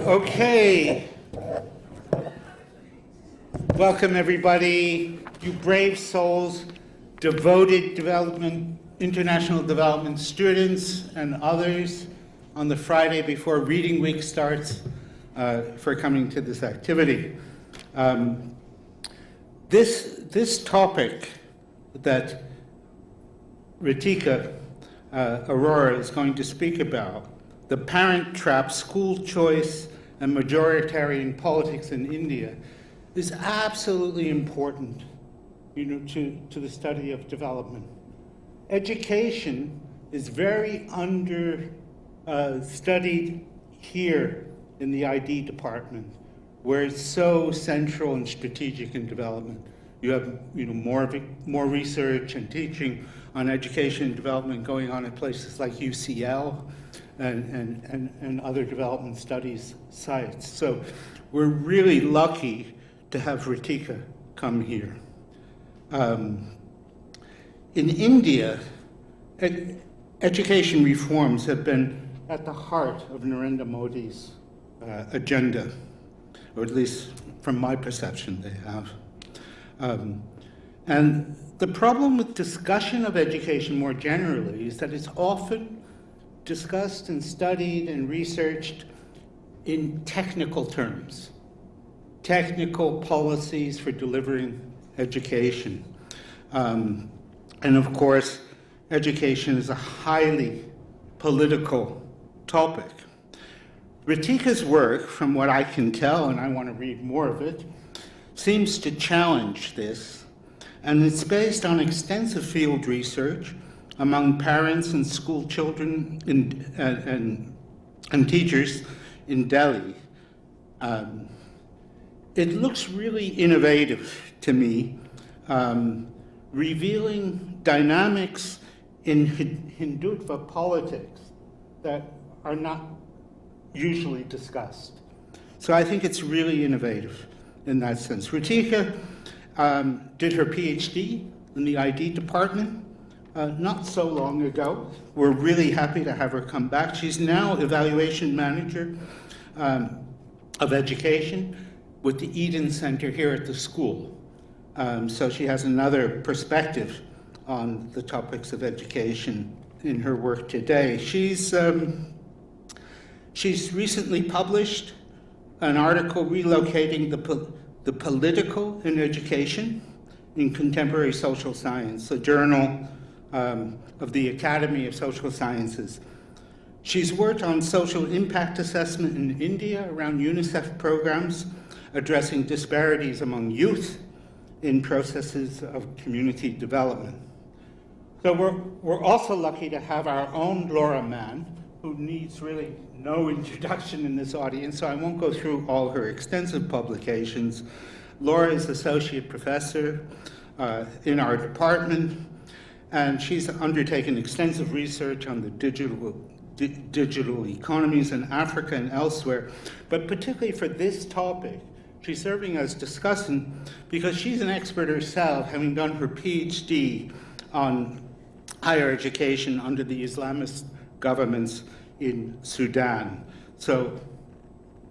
Okay. Welcome, everybody, you brave souls, devoted international development students and others on the Friday before Reading Week starts for coming to this activity. This topic that Ritika Arora is going to speak about, the parent trap, school choice, and majoritarian politics in India, is absolutely important, to the study of development. Education is very studied here in the ID department, where it's so central and strategic in development. You have more research and teaching on education and development going on at places like UCL and other development studies sites. So we're really lucky to have Ritika come here. In India, education reforms have been at the heart of Narendra Modi's agenda, or at least from my perception they have. And the problem with discussion of education more generally is that it's often discussed and studied and researched in technical terms, technical policies for delivering education. And of course, education is a highly political topic. Ritika's work, from what I can tell, and I want to read more of it, seems to challenge this, and it's based on extensive field research among parents and school children and teachers in Delhi. It looks really innovative to me, revealing dynamics in Hindutva politics that are not usually discussed. So I think it's really innovative in that sense. Ritika did her PhD in the ID department not so long ago. We're really happy to have her come back. She's now evaluation manager of education with the Eden Center here at the school. So she has another perspective on the topics of education in her work today. She's recently published an article relocating the political in education in contemporary social science, a journal of the Academy of Social Sciences. She's worked on social impact assessment in India around UNICEF programs addressing disparities among youth in processes of community development. So we're also lucky to have our own Laura Mann, who needs really no introduction in this audience, so I won't go through all her extensive publications. Laura is associate professor in our department, and she's undertaken extensive research on the digital economies in Africa and elsewhere, but particularly for this topic, she's serving as discussant because she's an expert herself, having done her PhD on higher education under the Islamist governments in Sudan. So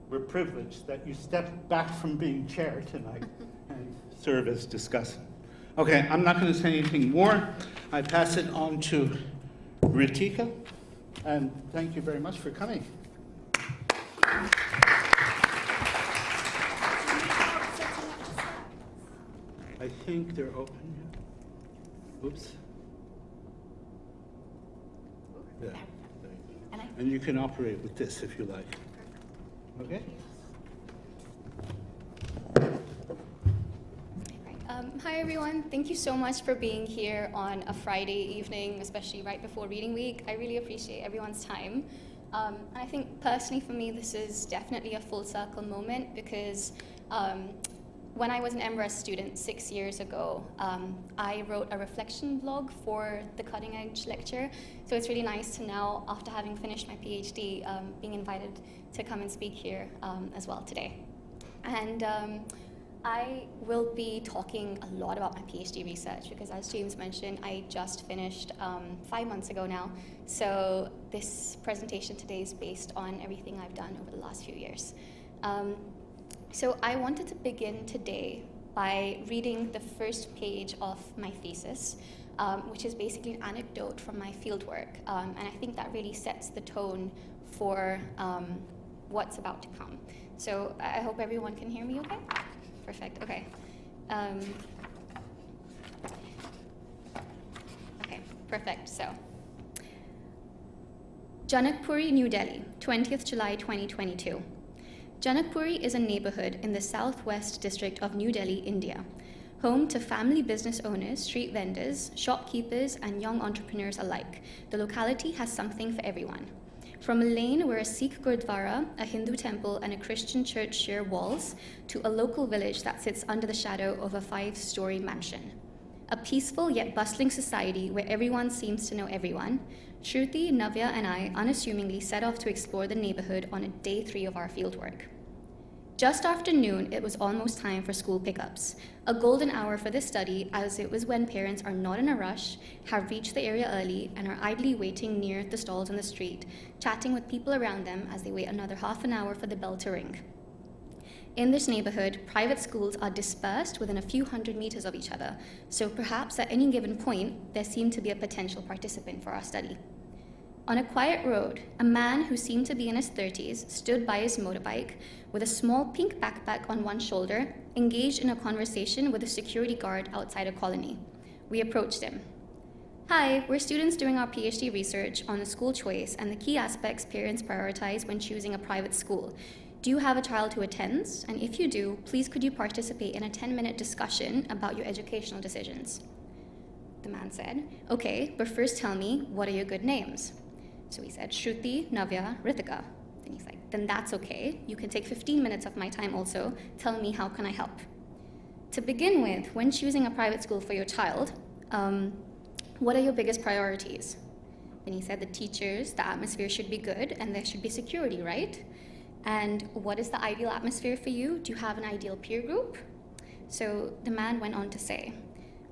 we're privileged that you stepped back from being chair tonight and serve as discussant. Okay, I'm not going to say anything more. I pass it on to Ritika, and thank you very much for coming. I think they're open. Oops. Yeah. And you can operate with this if you like. Okay? Hi everyone, thank you so much for being here on a Friday evening, especially right before Reading Week. I really appreciate everyone's time. And I think personally for me this is definitely a full circle moment because when I was an MRS student 6 years ago, I wrote a reflection blog for the Cutting Edge lecture. So it's really nice to now, after having finished my PhD, being invited to come and speak here as well today. And I will be talking a lot about my PhD research because, as James mentioned, I just finished 5 months ago now. So this presentation today is based on everything I've done over the last few years. So I wanted to begin today by reading the first page of my thesis, which is basically an anecdote from my fieldwork. And I think that really sets the tone for what's about to come. So I hope everyone can hear me okay? Perfect, okay. Okay, perfect, so. Janakpuri, New Delhi, 20th July 2022. Janakpuri is a neighborhood in the southwest district of New Delhi, India, home to family business owners, street vendors, shopkeepers, and young entrepreneurs alike. The locality has something for everyone. From a lane where a Sikh Gurdwara, a Hindu temple, and a Christian church share walls, to a local village that sits under the shadow of a 5-story mansion. A peaceful yet bustling society where everyone seems to know everyone, Shruti, Navya, and I unassumingly set off to explore the neighborhood on day 3 of our fieldwork. Just after noon, it was almost time for school pickups, a golden hour for this study as it was when parents are not in a rush, have reached the area early, and are idly waiting near the stalls on the street, chatting with people around them as they wait another half an hour for the bell to ring. In this neighborhood, private schools are dispersed within a few hundred meters of each other, so perhaps at any given point, there seemed to be a potential participant for our study. On a quiet road, a man who seemed to be in his 30s stood by his motorbike with a small pink backpack on one shoulder, engaged in a conversation with a security guard outside a colony. We approached him. Hi, we're students doing our PhD research on the school choice and the key aspects parents prioritize when choosing a private school. Do you have a child who attends? And if you do, please could you participate in a 10-minute discussion about your educational decisions? The man said, okay, but first tell me, what are your good names? So we said, Shruti, Navya, Ritika. And he's like, then that's okay. You can take 15 minutes of my time also. Tell me, how can I help? To begin with, when choosing a private school for your child, what are your biggest priorities? And he said the teachers, the atmosphere should be good, and there should be security, right? And what is the ideal atmosphere for you? Do you have an ideal peer group? So the man went on to say,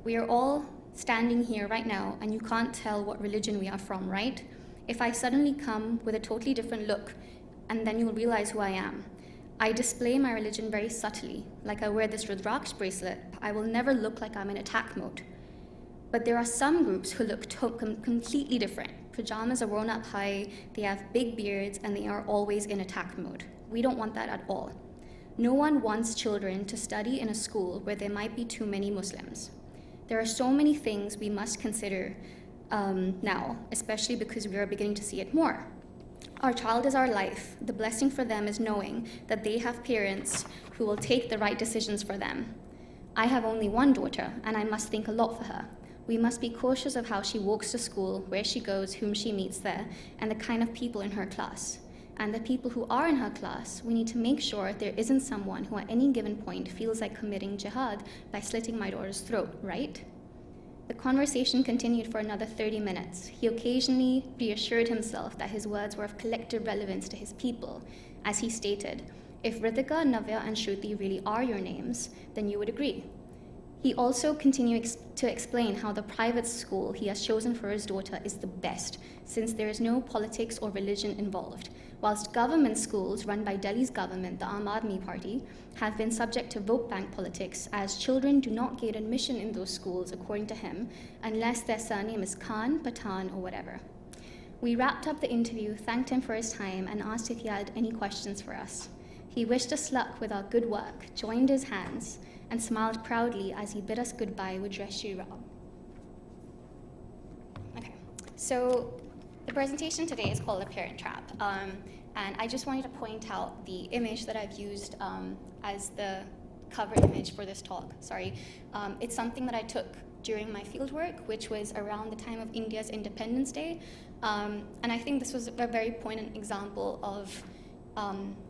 we are all standing here right now, and you can't tell what religion we are from, right? If I suddenly come with a totally different look, and then you'll realize who I am. I display my religion very subtly, like I wear this Rudraksh bracelet. I will never look like I'm in attack mode. But there are some groups who look completely different. Pajamas are worn up high, they have big beards, and they are always in attack mode. We don't want that at all. No one wants children to study in a school where there might be too many Muslims. There are so many things we must consider now, especially because we are beginning to see it more. Our child is our life. The blessing for them is knowing that they have parents who will take the right decisions for them. I have only one daughter, and I must think a lot for her. We must be cautious of how she walks to school, where she goes, whom she meets there, and the kind of people in her class. And the people who are in her class, we need to make sure there isn't someone who at any given point feels like committing jihad by slitting my daughter's throat, right? The conversation continued for another 30 minutes. He occasionally reassured himself that his words were of collective relevance to his people. As he stated, if Ritika, Navya, and Shruti really are your names, then you would agree. He also continued to explain how the private school he has chosen for his daughter is the best, since there is no politics or religion involved, whilst government schools run by Delhi's government, the Aam Aadmi Party, have been subject to vote bank politics, as children do not gain admission in those schools, according to him, unless their surname is Khan, Pathan, or whatever. We wrapped up the interview, thanked him for his time, and asked if he had any questions for us. He wished us luck with our good work, joined his hands, and smiled proudly as he bid us goodbye with Jai Shri Ram. Okay, so the presentation today is called The Parent Trap. And I just wanted to point out the image that I've used as the cover image for this talk. It's something that I took during my fieldwork, which was around the time of India's Independence Day. And I think this was a very poignant example of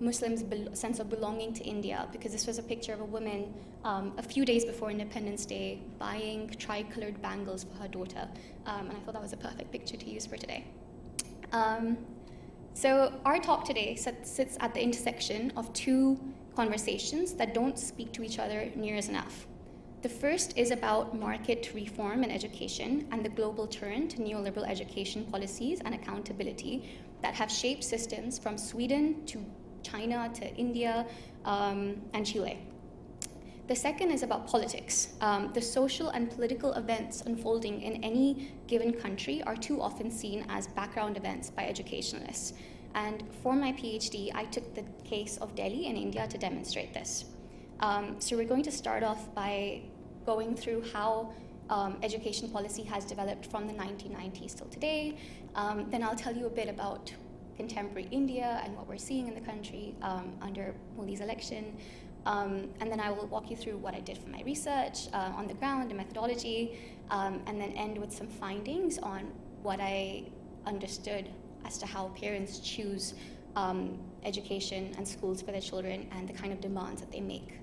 Muslims' sense of belonging to India, because this was a picture of a woman a few days before Independence Day buying tri-colored bangles for her daughter. And I thought that was a perfect picture to use for today. So our talk today sits at the intersection of two conversations that don't speak to each other near as enough. The first is about market reform in education and the global turn to neoliberal education policies and accountability that have shaped systems from Sweden to China to India and Chile. The second is about politics. The social and political events unfolding in any given country are too often seen as background events by educationalists. And for my PhD, I took the case of Delhi in India to demonstrate this. So we're going to start off by going through how education policy has developed from the 1990s till today. Then I'll tell you a bit about contemporary India and what we're seeing in the country under Modi's election. And then I will walk you through what I did for my research on the ground and methodology, and then end with some findings on what I understood as to how parents choose education and schools for their children and the kind of demands that they make.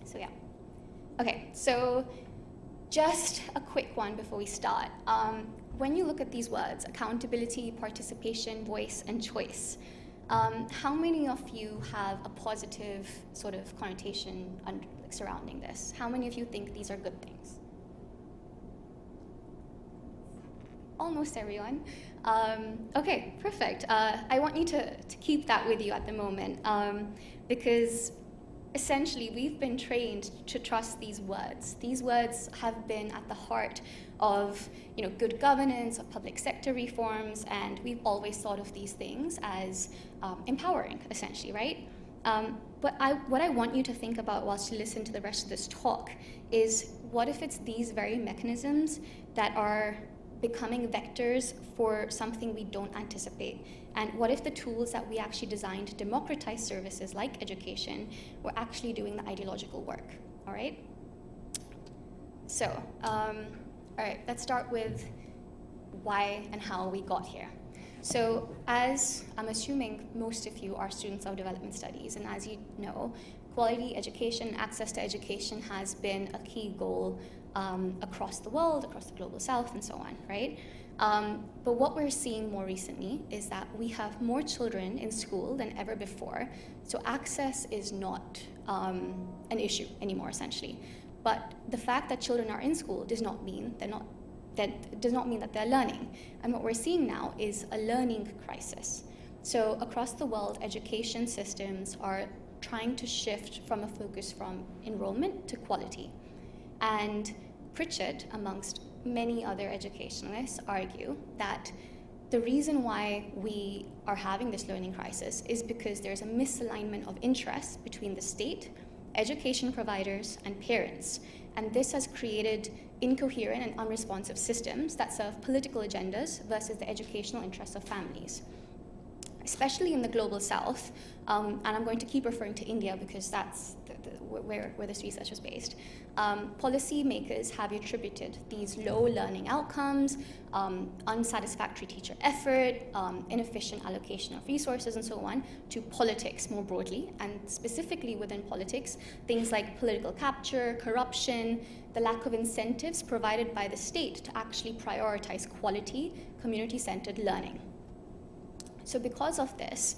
So yeah. Okay, so just a quick one before we start. When you look at these words, accountability, participation, voice, and choice, how many of you have a positive sort of connotation surrounding this? How many of you think these are good things? Almost everyone. Okay, perfect. I want you to keep that with you at the moment, because essentially we've been trained to trust these words. These words have been at the heart of good governance, of public sector reforms, and we've always thought of these things as empowering, essentially, right? But what I want you to think about whilst you listen to the rest of this talk is, what if it's these very mechanisms that are becoming vectors for something we don't anticipate? And what if the tools that we actually designed to democratize services like education were actually doing the ideological work, all right? So, all right, let's start with why and how we got here. So, as I'm assuming most of you are students of development studies, and as you know, quality education, access to education has been a key goal across the world, across the global south, and so on, right? But what we're seeing more recently is that we have more children in school than ever before, so access is not an issue anymore, essentially. But the fact that children are in school does not mean that they're learning. And what we're seeing now is a learning crisis. So across the world, education systems are trying to shift from a focus from enrollment to quality. And Pritchett, amongst many other educationalists, argue that the reason why we are having this learning crisis is because there's a misalignment of interests between the state, education providers, and parents. And this has created incoherent and unresponsive systems that serve political agendas versus the educational interests of families. Especially in the global south, and I'm going to keep referring to India because that's where this research was based, policymakers have attributed these low learning outcomes, unsatisfactory teacher effort, inefficient allocation of resources, and so on, to politics more broadly, and specifically within politics, things like political capture, corruption, the lack of incentives provided by the state to actually prioritize quality, community-centered learning. So because of this,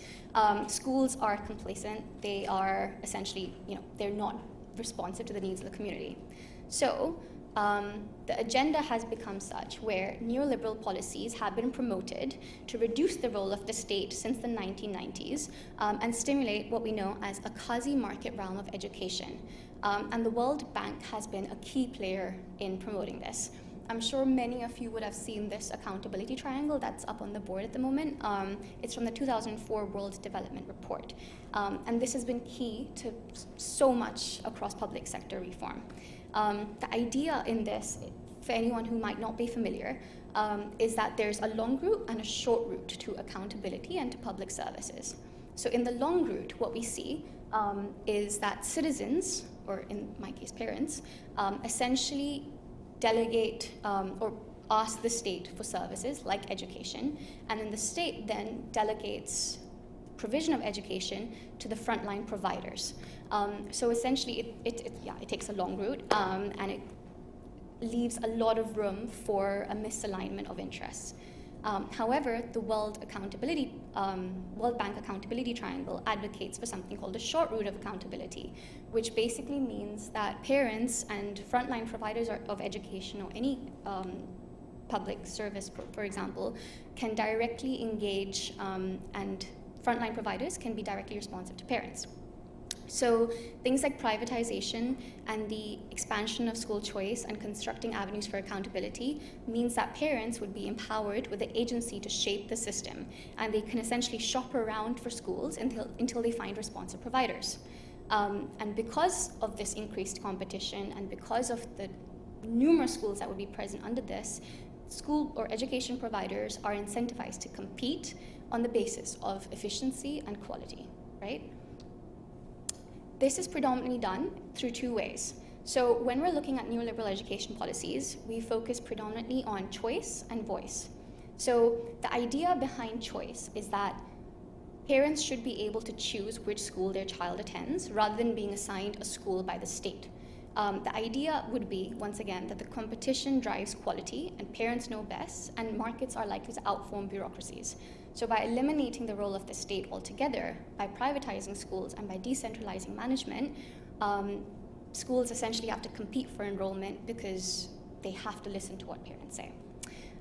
schools are complacent. They are essentially, they're not responsive to the needs of the community. So the agenda has become such where neoliberal policies have been promoted to reduce the role of the state since the 1990s and stimulate what we know as a quasi-market realm of education. And the World Bank has been a key player in promoting this. I'm sure many of you would have seen this accountability triangle that's up on the board at the moment. It's from the 2004 World Development Report. And this has been key to so much across public sector reform. The idea in this, for anyone who might not be familiar, is that there's a long route and a short route to accountability and to public services. So in the long route, what we see is that citizens, or in my case parents, essentially delegate or ask the state for services like education, and then the state then delegates provision of education to the frontline providers. So essentially it takes a long route and it leaves a lot of room for a misalignment of interests. However, the World Accountability World Bank Accountability Triangle advocates for something called a short route of accountability, which basically means that parents and frontline providers of education or any public service, for example, can directly engage and frontline providers can be directly responsive to parents. So things like privatization and the expansion of school choice and constructing avenues for accountability means that parents would be empowered with the agency to shape the system, and they can essentially shop around for schools until they find responsive providers. And because of this increased competition and because of the numerous schools that would be present under this, school or education providers are incentivized to compete on the basis of efficiency and quality, right? This is predominantly done through two ways. So when we're looking at neoliberal education policies, we focus predominantly on choice and voice. So the idea behind choice is that parents should be able to choose which school their child attends rather than being assigned a school by the state. The idea would be, once again, that the competition drives quality and parents know best, and markets are likely to outform bureaucracies. So by eliminating the role of the state altogether, by privatizing schools and by decentralizing management, schools essentially have to compete for enrollment because they have to listen to what parents say.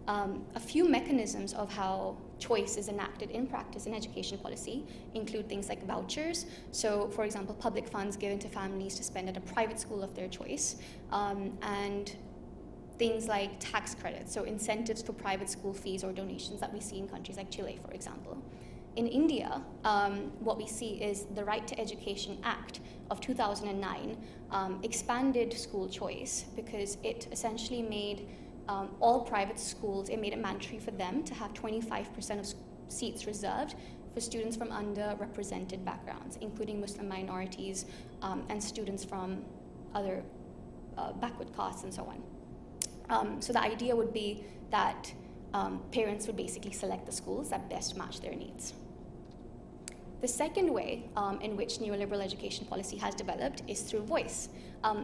A few mechanisms of how choice is enacted in practice in education policy include things like vouchers. So, for example, public funds given to families to spend at a private school of their choice, and things like tax credits, so incentives for private school fees or donations that we see in countries like Chile, for example. In India, what we see is the Right to Education Act of 2009 expanded school choice because it essentially made all private schools, it made it mandatory for them to have 25% of seats reserved for students from underrepresented backgrounds, including Muslim minorities and students from other backward castes and so on. So the idea would be that parents would basically select the schools that best match their needs. The second way in which neoliberal education policy has developed is through voice.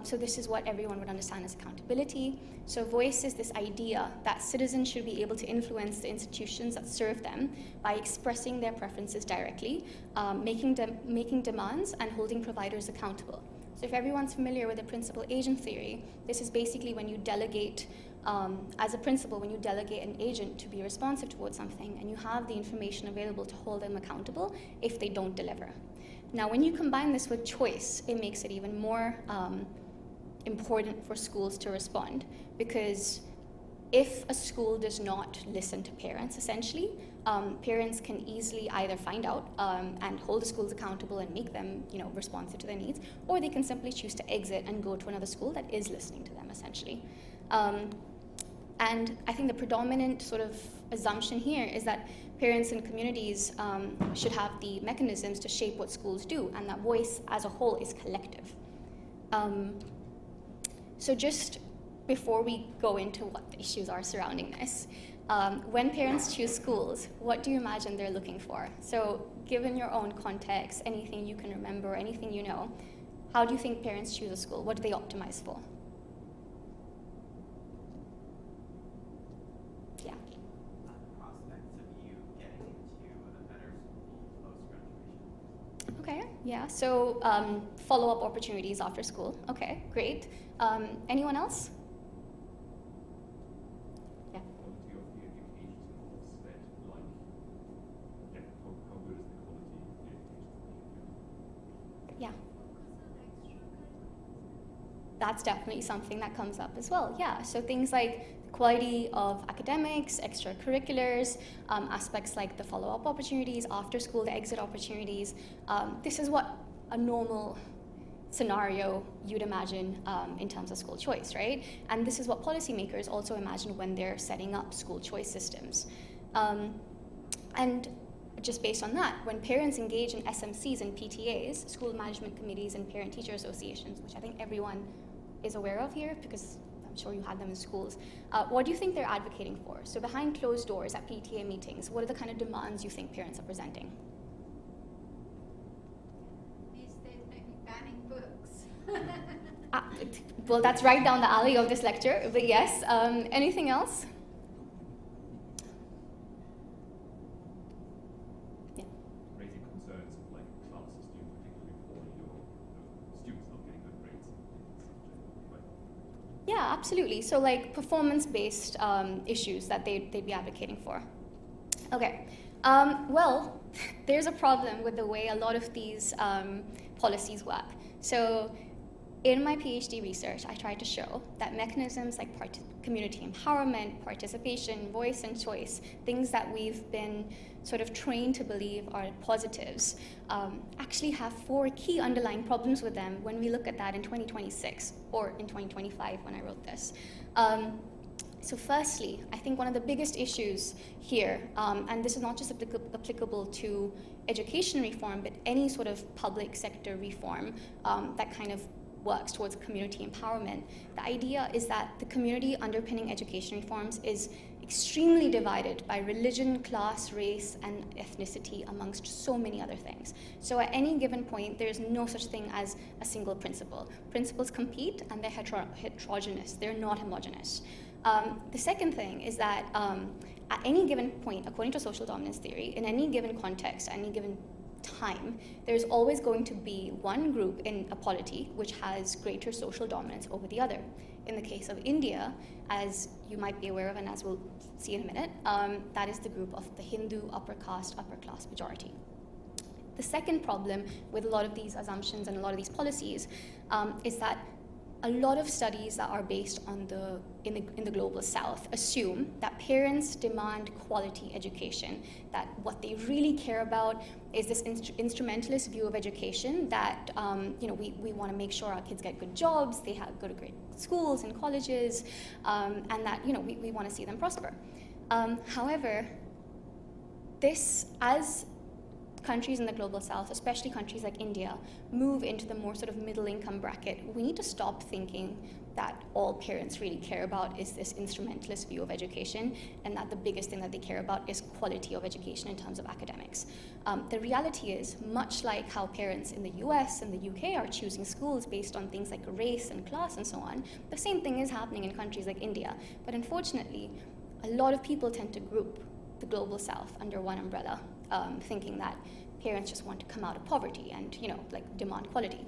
So this is what everyone would understand as accountability. So voice is this idea that citizens should be able to influence the institutions that serve them by expressing their preferences directly, making demands, and holding providers accountable. So if everyone's familiar with the principal agent theory, this is basically when you delegate, as a principal, when you delegate an agent to be responsive towards something and you have the information available to hold them accountable if they don't deliver. Now, when you combine this with choice, it makes it even more important for schools to respond, because if a school does not listen to parents, essentially, parents can easily either find out and hold the schools accountable and make them, responsive to their needs, or they can simply choose to exit and go to another school that is listening to them, essentially. And I think the predominant sort of assumption here is that parents and communities should have the mechanisms to shape what schools do, and that voice as a whole is collective. So just before we go into what the issues are surrounding this, when parents choose schools, what do you imagine they're looking for? So given your own context, anything you can remember, anything you know, how do you think parents choose a school? What do they optimize for? Yeah. Prospects of you getting into a better school post-graduation. Okay, yeah, so follow-up opportunities after school. Okay, great. Anyone else? Yeah. Quality of the education spent, like, how good is the quality of the education? Yeah. That's definitely something that comes up as well, yeah. So things like quality of academics, extracurriculars, aspects like the follow-up opportunities, after school, the exit opportunities. This is what a normal scenario you'd imagine in terms of school choice, right? And this is what policymakers also imagine when they're setting up school choice systems. And just based on that, when parents engage in SMCs and PTAs, school management committees and parent-teacher associations, which I think everyone is aware of here because I'm sure you had them in schools, what do you think they're advocating for? So behind closed doors at PTA meetings, what are the kind of demands you think parents are presenting? These days, maybe banning books. Well, that's right down the alley of this lecture, but yes. Anything else? absolutely. So like performance-based issues that they'd be advocating for. Okay, well, there's a problem with the way a lot of these policies work. So in my PhD research, I tried to show that mechanisms like community empowerment, participation, voice and choice, things that we've been sort of trained to believe are positives, actually have 4 key underlying problems with them when we look at that in 2026 or in 2025 when I wrote this. So firstly, I think one of the biggest issues here, and this is not just applicable to education reform, but any sort of public sector reform that kind of works towards community empowerment. The idea is that the community underpinning education reforms is extremely divided by religion, class, race, and ethnicity, amongst so many other things. So at any given point, there's no such thing as a single principle. Principles compete, and they're heterogeneous. They're not homogeneous. The second thing is that at any given point, according to social dominance theory, in any given context, any given time, there's always going to be one group in a polity which has greater social dominance over the other. In the case of India, as you might be aware of and as we'll see in a minute, that is the group of the Hindu upper caste, upper class majority. The second problem with a lot of these assumptions and a lot of these policies is that a lot of studies that are based on in the global south assume that parents demand quality education, that what they really care about is this instrumentalist view of education that we want to make sure our kids get good jobs, they go to great schools and colleges, and that we want to see them prosper. However, this, as countries in the global south, especially countries like India, move into the more sort of middle income bracket, we need to stop thinking that all parents really care about is this instrumentalist view of education, and that the biggest thing that they care about is quality of education in terms of academics. The reality is, much like how parents in the US and the UK are choosing schools based on things like race and class and so on, the same thing is happening in countries like India. But unfortunately, a lot of people tend to group the global south under one umbrella, thinking that parents just want to come out of poverty and demand quality.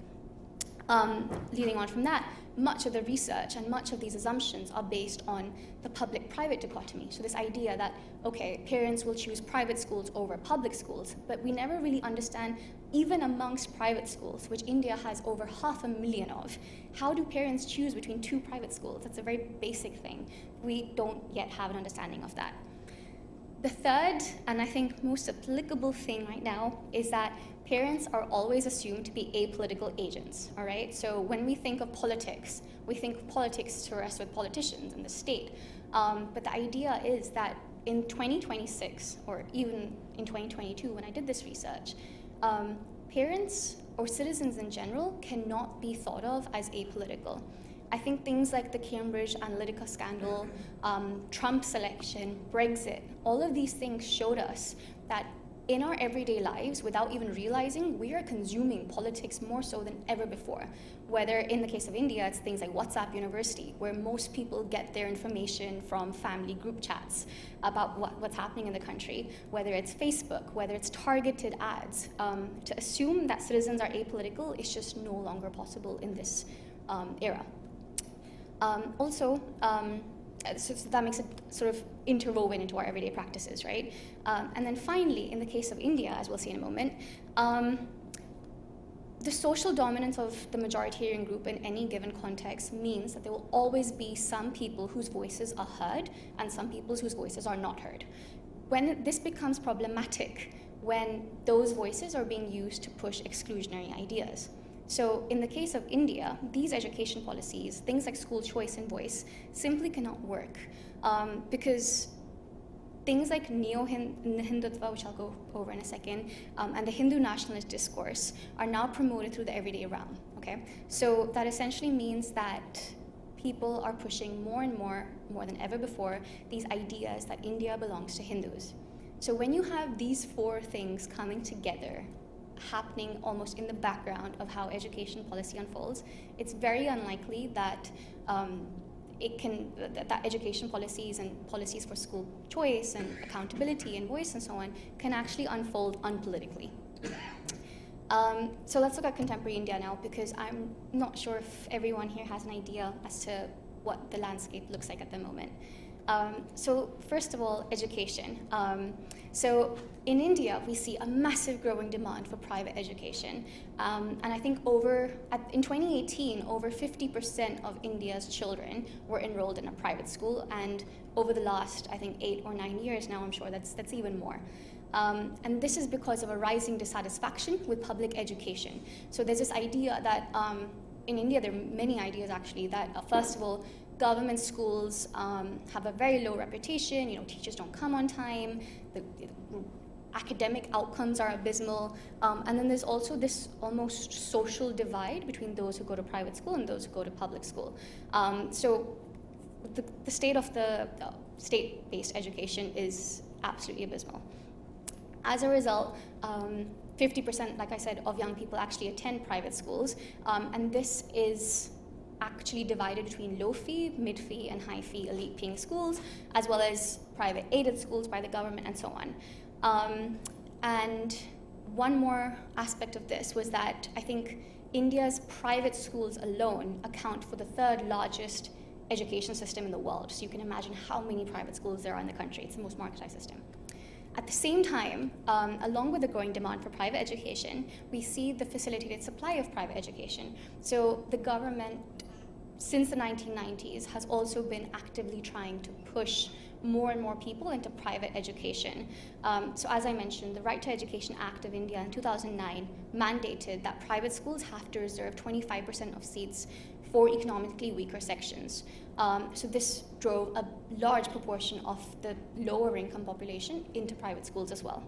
Leading on from that, much of the research and much of these assumptions are based on the public-private dichotomy. So this idea that, okay, parents will choose private schools over public schools, but we never really understand, even amongst private schools, which India has over 500,000 of, how do parents choose between 2 private schools? That's a very basic thing. We don't yet have an understanding of that. The third, and I think most applicable thing right now, is that parents are always assumed to be apolitical agents, all right? So when we think of politics, we think of politics to rest with politicians and the state. But the idea is that in 2026, or even in 2022, when I did this research, parents or citizens in general cannot be thought of as apolitical. I think things like the Cambridge Analytica scandal, Trump's election, Brexit, all of these things showed us that in our everyday lives, without even realizing, we are consuming politics more so than ever before. Whether in the case of India, it's things like WhatsApp University, where most people get their information from family group chats about what's happening in the country, whether it's Facebook, whether it's targeted ads. To assume that citizens are apolitical is just no longer possible in this era. So that makes it sort of interwoven into our everyday practices, right? And then finally, in the case of India, as we'll see in a moment, the social dominance of the majoritarian group in any given context means that there will always be some people whose voices are heard and some people whose voices are not heard. When this becomes problematic, when those voices are being used to push exclusionary ideas. So in the case of India, these education policies, things like school choice and voice, simply cannot work because things like neo-Hindutva, which I'll go over in a second, and the Hindu nationalist discourse are now promoted through the everyday realm, okay? So that essentially means that people are pushing more and more than ever before, these ideas that India belongs to Hindus. So when you have these 4 things coming together, happening almost in the background of how education policy unfolds, it's very unlikely that that education policies and policies for school choice and accountability and voice and so on can actually unfold unpolitically. So let's look at contemporary India now, because I'm not sure if everyone here has an idea as to what the landscape looks like at the moment. So first of all, education. So in India, we see a massive growing demand for private education. And I think in 2018, over 50% of India's children were enrolled in a private school. And over the last, I think, 8 or 9 years now, I'm sure that's even more. And this is because of a rising dissatisfaction with public education. So there's this idea that in India, there are many ideas actually that, first of all, government schools have a very low reputation. Teachers don't come on time. The academic outcomes are abysmal. And then there's also this almost social divide between those who go to private school and those who go to public school. So the state of the state-based education is absolutely abysmal. As a result, 50%, like I said, of young people actually attend private schools. And this is actually divided between low-fee, mid-fee, and high-fee elite-paying schools, as well as private aided schools by the government and so on. And one more aspect of this was that I think India's private schools alone account for the 3rd largest education system in the world. So you can imagine how many private schools there are in the country. It's the most marketized system. At the same time, along with the growing demand for private education, we see the facilitated supply of private education. So the government, since the 1990s, has also been actively trying to push more and more people into private education. So as I mentioned, the Right to Education Act of India in 2009 mandated that private schools have to reserve 25% of seats for economically weaker sections. So this drove a large proportion of the lower income population into private schools as well.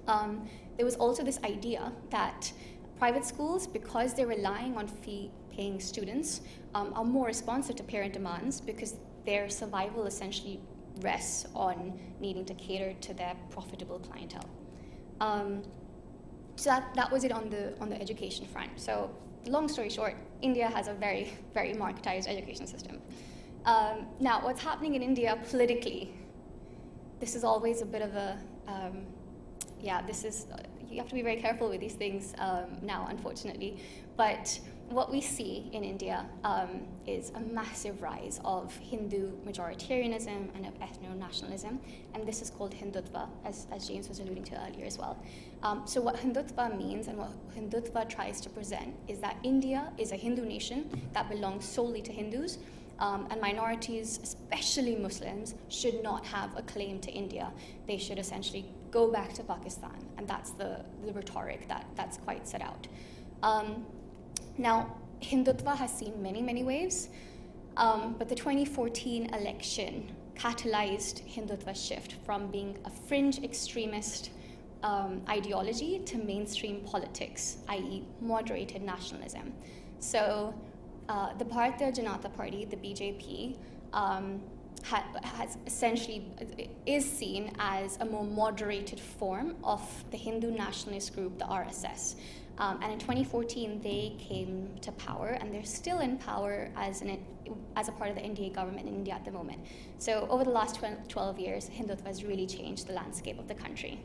There was also this idea that private schools, because they're relying on fee-paying students, are more responsive to parent demands because their survival essentially rests on needing to cater to their profitable clientele. So that was it on the education front. So long story short, India has a very, very marketized education system. Now, what's happening in India politically, this is always a bit of a, you have to be very careful with these things now, unfortunately. But what we see in India is a massive rise of Hindu majoritarianism and of ethno-nationalism, and this is called Hindutva, as James was alluding to earlier as well. So what Hindutva means and what Hindutva tries to present is that India is a Hindu nation that belongs solely to Hindus, and minorities, especially Muslims, should not have a claim to India. They should essentially go back to Pakistan, and that's the rhetoric that's quite set out. Now, Hindutva has seen many, many waves, but the 2014 election catalyzed Hindutva's shift from being a fringe extremist ideology to mainstream politics, i.e. moderated nationalism. So the Bharatiya Janata Party, the BJP, has essentially is seen as a more moderated form of the Hindu nationalist group, the RSS. And in 2014, they came to power, and they're still in power as a part of the NDA government in India at the moment. So over the last 12 years, Hindutva has really changed the landscape of the country.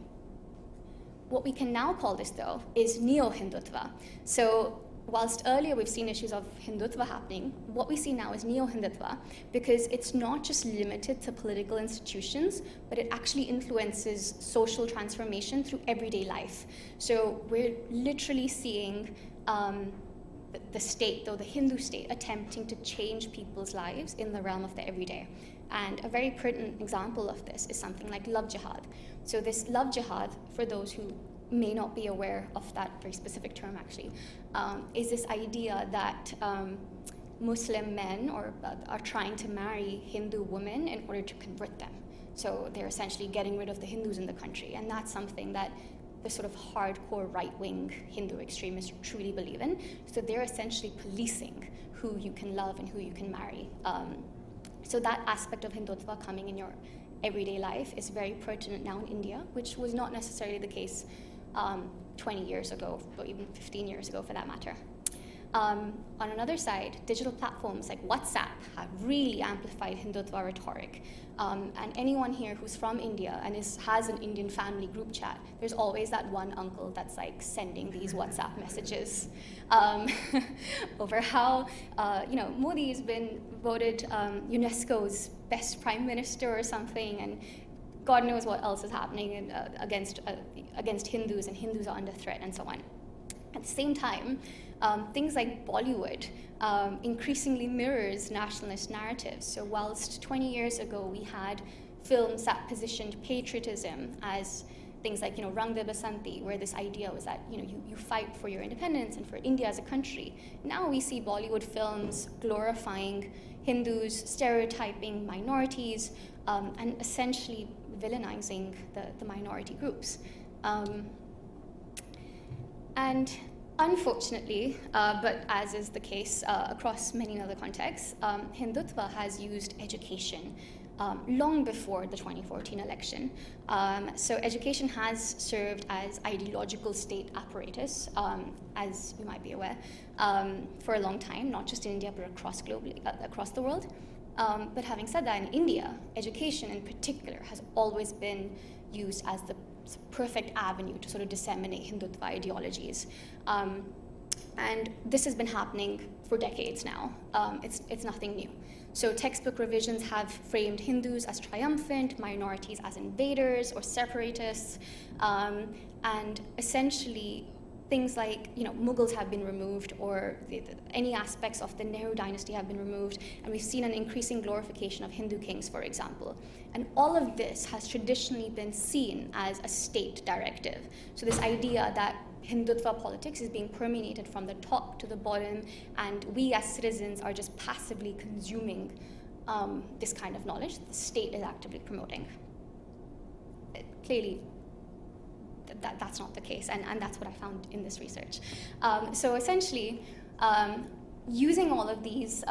What we can now call this, though, is neo-Hindutva. So whilst earlier we've seen issues of Hindutva happening, what we see now is neo-Hindutva because it's not just limited to political institutions, but it actually influences social transformation through everyday life. So we're literally seeing the state, though the Hindu state, attempting to change people's lives in the realm of the everyday. And a very pertinent example of this is something like love jihad. So this love jihad, for those who may not be aware of that very specific term actually, is this idea that Muslim men are trying to marry Hindu women in order to convert them. So they're essentially getting rid of the Hindus in the country, and that's something that the sort of hardcore right-wing Hindu extremists truly believe in. So they're essentially policing who you can love and who you can marry. So that aspect of Hindutva coming in your everyday life is very pertinent now in India, which was not necessarily the case 20 years ago, or even 15 years ago for that matter. On another side, digital platforms like WhatsApp have really amplified Hindutva rhetoric. And anyone here who's from India and has an Indian family group chat, there's always that one uncle that's like sending these WhatsApp messages over how Modi's been voted UNESCO's best prime minister or something, and God knows what else is happening against Hindus, and Hindus are under threat, and so on. At the same time, things like Bollywood increasingly mirrors nationalist narratives. So whilst 20 years ago we had films that positioned patriotism as things like, Rang de Basanti, where this idea was that, you fight for your independence and for India as a country. Now we see Bollywood films glorifying Hindus, stereotyping minorities, and essentially villainizing the minority groups. And unfortunately, but as is the case across many other contexts, Hindutva has used education long before the 2014 election. So education has served as ideological state apparatus, as you might be aware, for a long time, not just in India, but across the world. But having said that, in India, education in particular has always been used as the perfect avenue to sort of disseminate Hindutva ideologies. And this has been happening for decades now. It's nothing new. So textbook revisions have framed Hindus as triumphant, minorities as invaders or separatists, and essentially things like, Mughals have been removed, or any aspects of the Nehru dynasty have been removed, and we've seen an increasing glorification of Hindu kings, for example. And all of this has traditionally been seen as a state directive. So this idea that Hindutva politics is being permeated from the top to the bottom, and we as citizens are just passively consuming this kind of knowledge the state is actively promoting. Clearly, that's not the case, and that's what I found in this research. So essentially, using all of these,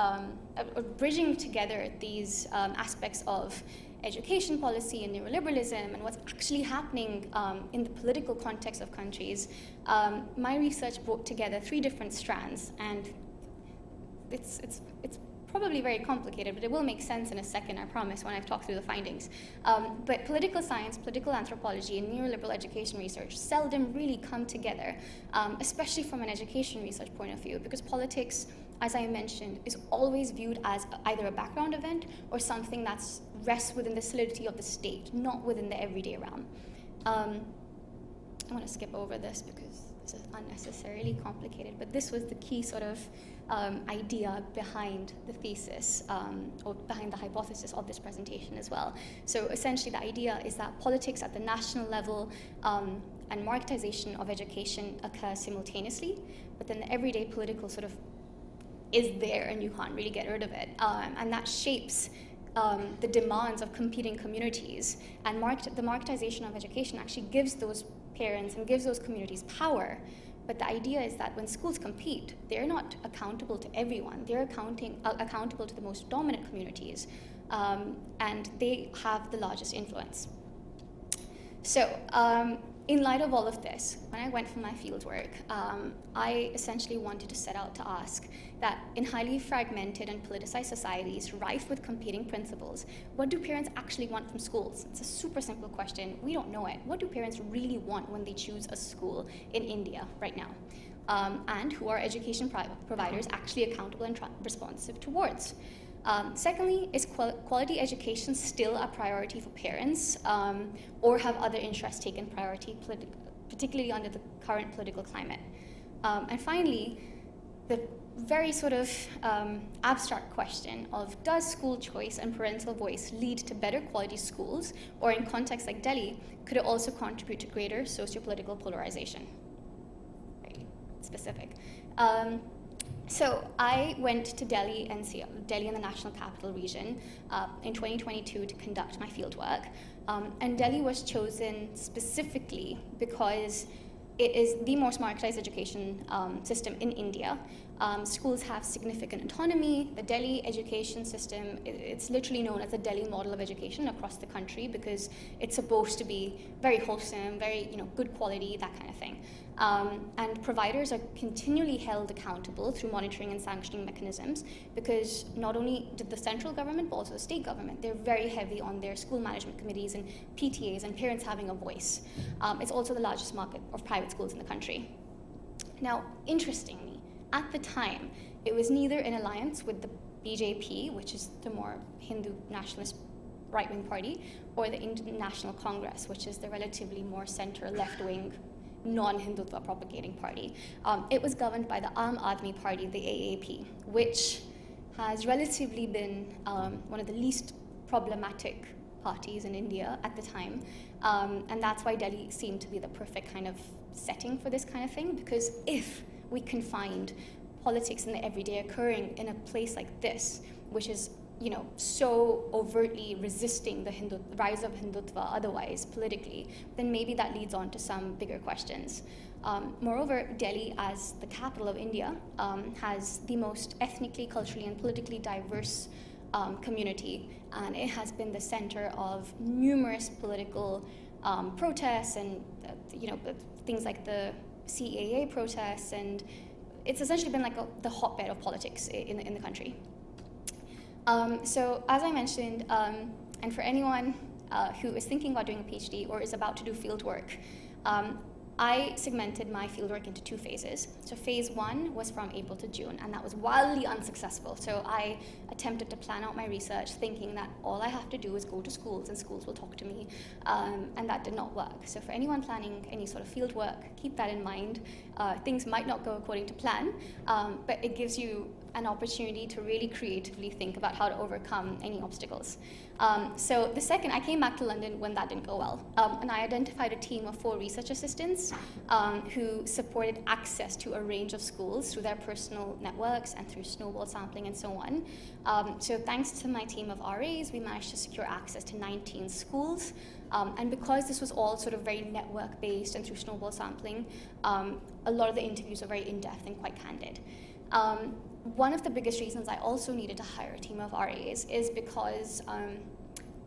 bridging together these aspects of education policy and neoliberalism and what's actually happening in the political context of countries, my research brought together 3 different strands, and it's probably very complicated, but it will make sense in a second, I promise, when I've talked through the findings. But political science, political anthropology, and neoliberal education research seldom really come together, especially from an education research point of view, because politics, as I mentioned, is always viewed as either a background event or something that rests within the solidity of the state, not within the everyday realm. I want to skip over this because this is unnecessarily complicated, but this was the key sort of idea behind the thesis, or behind the hypothesis of this presentation as well. So essentially the idea is that politics at the national level and marketization of education occur simultaneously, but then the everyday political sort of is there and you can't really get rid of it. And that shapes the demands of competing communities. And the marketization of education actually gives those parents and gives those communities power. But the idea is that when schools compete, they're not accountable to everyone. They're accountable to the most dominant communities, and they have the largest influence. So in light of all of this, when I went for my fieldwork, I essentially wanted to set out to ask that in highly fragmented and politicized societies rife with competing principles, what do parents actually want from schools? It's a super simple question. We don't know it. What do parents really want when they choose a school in India right now? And who are education providers actually accountable and responsive towards? Secondly, is quality education still a priority for parents, or have other interests taken priority, particularly under the current political climate? And finally, the very sort of abstract question of does school choice and parental voice lead to better quality schools, or in contexts like Delhi, could it also contribute to greater socio-political polarization? Very specific. So I went to Delhi and the National Capital Region in 2022 to conduct my fieldwork. And Delhi was chosen specifically because it is the most marketized education system in India. Schools have significant autonomy. The Delhi education system, it's literally known as the Delhi model of education across the country because it's supposed to be very wholesome, very good quality, that kind of thing. And providers are continually held accountable through monitoring and sanctioning mechanisms, because not only did the central government, but also the state government, they're very heavy on their school management committees and PTAs and parents having a voice. It's also the largest market of private schools in the country. Now, interestingly, at the time, it was neither in alliance with the BJP, which is the more Hindu nationalist right-wing party, or the Indian National Congress, which is the relatively more center left-wing non-Hindutva propagating party. It was governed by the Aam Aadmi Party, the AAP, which has relatively been one of the least problematic parties in India at the time. And that's why Delhi seemed to be the perfect kind of setting for this kind of thing, because if we can find politics in the everyday occurring in a place like this, which is so overtly resisting the rise of Hindutva otherwise politically, then maybe that leads on to some bigger questions. Moreover, Delhi, as the capital of India, has the most ethnically, culturally, and politically diverse community, and it has been the center of numerous political protests and things like the CAA protests, and it's essentially been like the hotbed of politics in the country. So as I mentioned, and for anyone who is thinking about doing a PhD or is about to do field work, I segmented my fieldwork into 2 phases. So phase 1 was from April to June, and that was wildly unsuccessful. So I attempted to plan out my research thinking that all I have to do is go to schools and schools will talk to me, and that did not work. So for anyone planning any sort of field work, keep that in mind. Things might not go according to plan, but it gives you an opportunity to really creatively think about how to overcome any obstacles. So the second, I came back to London when that didn't go well, and I identified a team of 4 research assistants who supported access to a range of schools through their personal networks and through snowball sampling and so on. So thanks to my team of RAs, we managed to secure access to 19 schools. And because this was all sort of very network-based and through snowball sampling, a lot of the interviews were very in-depth and quite candid. One of the biggest reasons I also needed to hire a team of RAs is because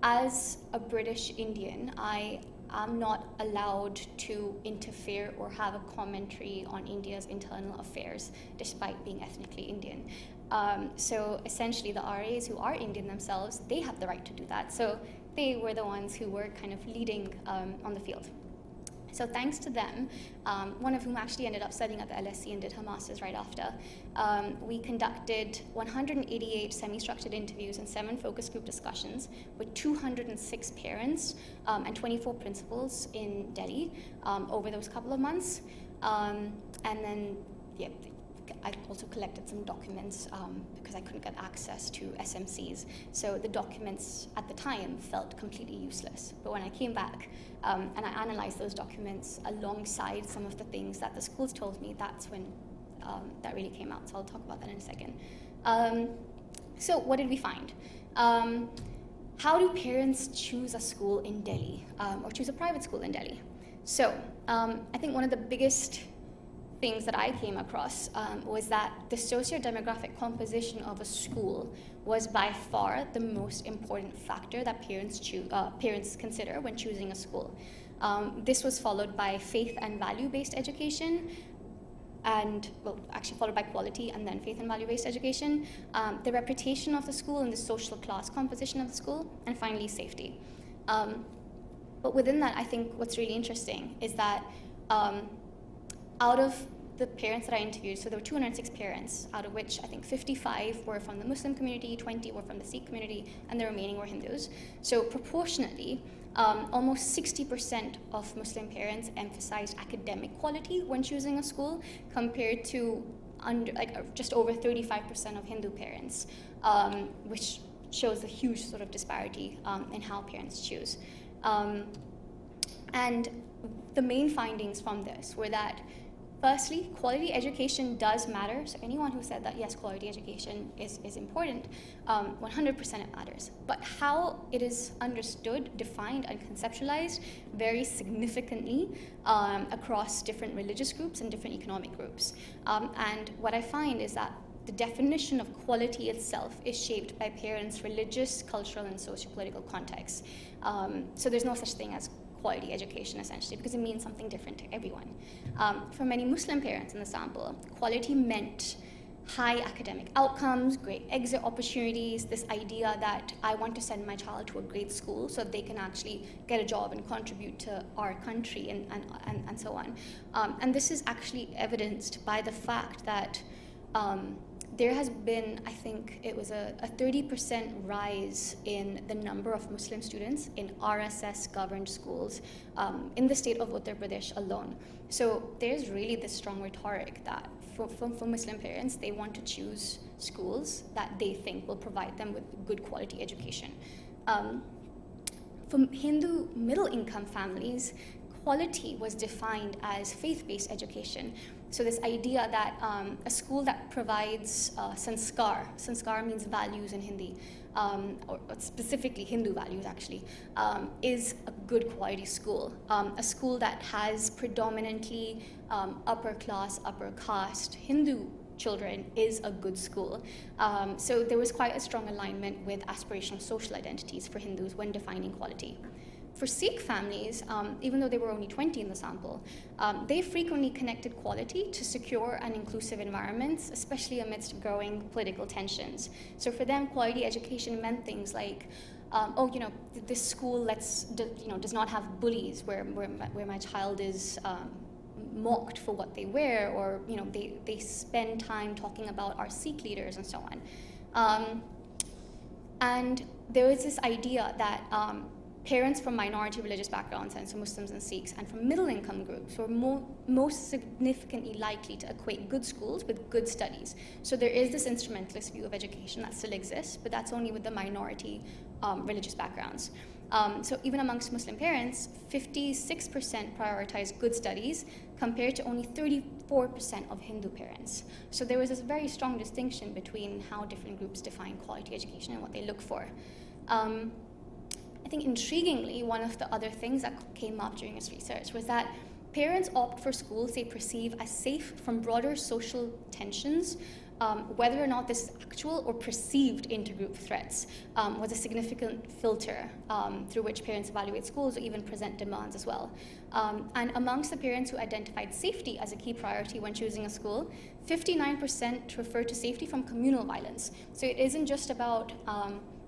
as a British Indian, I am not allowed to interfere or have a commentary on India's internal affairs, despite being ethnically Indian. So essentially the RAs who are Indian themselves, they have the right to do that. So they were the ones who were kind of leading on the field. So thanks to them, one of whom actually ended up studying at the LSE and did her master's right after, we conducted 188 semi-structured interviews and 7 focus group discussions with 206 parents and 24 principals in Delhi over those couple of months. And then, I also collected some documents because I couldn't get access to SMCs. So the documents at the time felt completely useless. But when I came back and I analyzed those documents alongside some of the things that the schools told me, that's when that really came out. So I'll talk about that in a second. So what did we find? How do parents choose a school in Delhi or choose a private school in Delhi? So I think one of the biggest things that I came across was that the socio-demographic composition of a school was by far the most important factor that parents consider when choosing a school. This was followed by faith and value-based education, and actually followed by quality and then faith and value-based education, the reputation of the school and the social class composition of the school, and finally safety. But within that, I think what's really interesting is that out of the parents that I interviewed, so there were 206 parents, out of which I think 55 were from the Muslim community, 20 were from the Sikh community, and the remaining were Hindus. So proportionately, almost 60% of Muslim parents emphasized academic quality when choosing a school, compared to just over 35% of Hindu parents, which shows a huge sort of disparity in how parents choose. And the main findings from this were that, firstly, quality education does matter. So anyone who said that, yes, quality education is important, 100% it matters. But how it is understood, defined, and conceptualized varies significantly across different religious groups and different economic groups. And what I find is that the definition of quality itself is shaped by parents' religious, cultural, and socio-political contexts. So there's no such thing as quality education, essentially, because it means something different to everyone. For many Muslim parents in the sample, quality meant high academic outcomes, great exit opportunities, this idea that I want to send my child to a great school so that they can actually get a job and contribute to our country and so on. And this is actually evidenced by the fact that there has been, I think it was a 30% rise in the number of Muslim students in RSS governed schools in the state of Uttar Pradesh alone. So there's really this strong rhetoric that for Muslim parents, they want to choose schools that they think will provide them with good quality education. For Hindu middle income families, quality was defined as faith-based education. So this idea that a school that provides sanskar means values in Hindi, or specifically Hindu values actually, is a good quality school. A school that has predominantly upper class, upper caste Hindu children is a good school. So there was quite a strong alignment with aspirational social identities for Hindus when defining quality. For Sikh families, even though they were only 20 in the sample, they frequently connected quality to secure and inclusive environments, especially amidst growing political tensions. So for them, quality education meant things like, this school does not have bullies where my child is mocked for what they wear, or they spend time talking about our Sikh leaders and so on. And there was this idea that parents from minority religious backgrounds, and so Muslims and Sikhs, and from middle income groups were most significantly likely to equate good schools with good studies. So there is this instrumentalist view of education that still exists, but that's only with the minority religious backgrounds. So even amongst Muslim parents, 56% prioritize good studies compared to only 34% of Hindu parents. So there was this very strong distinction between how different groups define quality education and what they look for. I think intriguingly, one of the other things that came up during this research was that parents opt for schools they perceive as safe from broader social tensions, whether or not this is actual or perceived intergroup threats was a significant filter through which parents evaluate schools or even present demands as well. And amongst the parents who identified safety as a key priority when choosing a school, 59% refer to safety from communal violence. So it isn't just about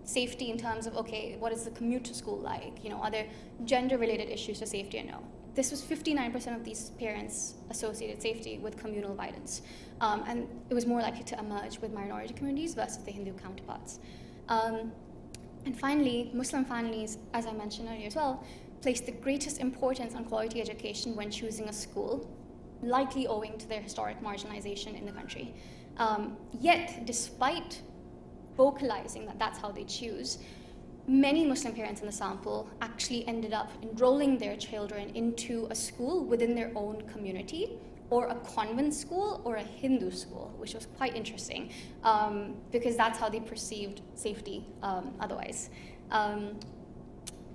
safety in terms of, okay, what is the commute to school like? Are there gender-related issues to safety or no? This was 59% of these parents associated safety with communal violence. And it was more likely to emerge with minority communities versus the Hindu counterparts. And finally, Muslim families, as I mentioned earlier as well, place the greatest importance on quality education when choosing a school, likely owing to their historic marginalization in the country. Yet, despite vocalizing that that's how they choose, many Muslim parents in the sample actually ended up enrolling their children into a school within their own community, or a convent school or a Hindu school, which was quite interesting because that's how they perceived safety otherwise.